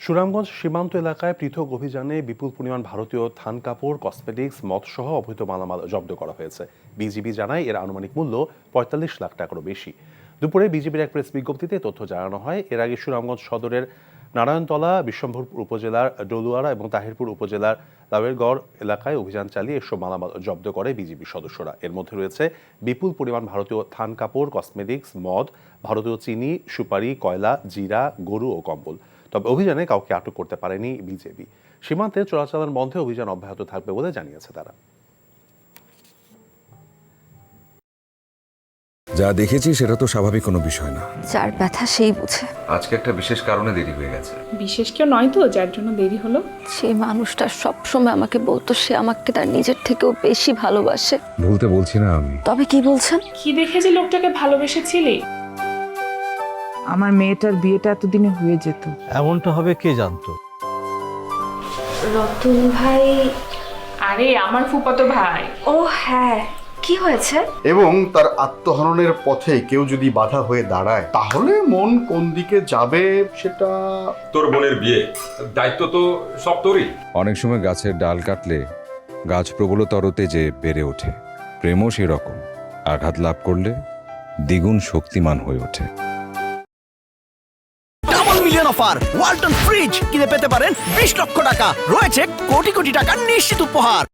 সুনামগঞ্জ সীমান্ত এলাকায় পৃথক অভিযানে বিপুল পরিমাণ ভারতীয় থান কাপড়, কসমেটিক্স, মদসহ অবৈধ মালামাল জব্দ করা হয়েছে। বিজিবি জানায় এর আনুমানিক মূল্য ৪৫ লাখ টাকারও বেশি। দুপুরে বিজিবির এক প্রেস বিজ্ঞপ্তিতে তথ্য জানানো হয়। এর আগে সুনামগঞ্জ সদরের নারায়ণতলা, বিশ্বম্ভরপুর উপজেলার ডলুয়ারা এবং তাহিরপুর উপজেলার লাউয়েরগড় এলাকায় অভিযান চালিয়ে এসব মালামাল জব্দ করে বিজিবির সদস্যরা। এর মধ্যে রয়েছে বিপুল পরিমাণ ভারতীয় থান কাপড়, কসমেটিক্স, মদ, ভারতীয় চিনি, সুপারি, কয়লা, জিরা, গরু ও কম্বল। তবে অভিযানে কাউকে আটক করতে পারেনি বিজেপি। সীমান্তে চোরাচালান বন্ধে অভিযান অব্যাহত থাকবে বলে জানিয়েছে তারা। যা দেখেছি সেটা তো স্বাভাবিক কোনো বিষয় না। যার ব্যথা সেই বুঝে। আজকে একটা বিশেষ কারণে দেরি হয়ে গেছে। বিশেষ কেউ নয় তো যার জন্য দেরি হলো। সেই মানুষটা সবসময় আমাকে বলতো সে আমাকে তার নিজের থেকেও বেশি ভালোবাসে। ভুলতে বলছি না আমি। তবে কি বলছেন? কি দেখে যে লোকটাকে ভালোবেসেছিলি? আমার মেয়েটার বিয়েটা এতদিনে হয়ে যেত। এমনটা হবে কে জানতো? রতন ভাই। আরে আমার ফুফাতো ভাই। ও হ্যাঁ, কি হয়েছে? এবং তার আত্মহননের পথে কেউ যদি বাধা হয়ে দাঁড়ায়, তাহলে মন কোন দিকে যাবে সেটা তোর বোনের বিয়ে, দায়িত্ব তো সব তোরই। অনেক সময় গাছের ডাল কাটলে গাছ প্রবলতর তেজে বেড়ে ওঠে। প্রেমও সেরকম, আঘাত লাভ করলে দ্বিগুণ শক্তিমান হয়ে ওঠে। Double million offer Walton fridge কিনে পেতে পারেন 20 লক্ষ টাকা, রয়েছে কোটি কোটি টাকার নিশ্চিত উপহার।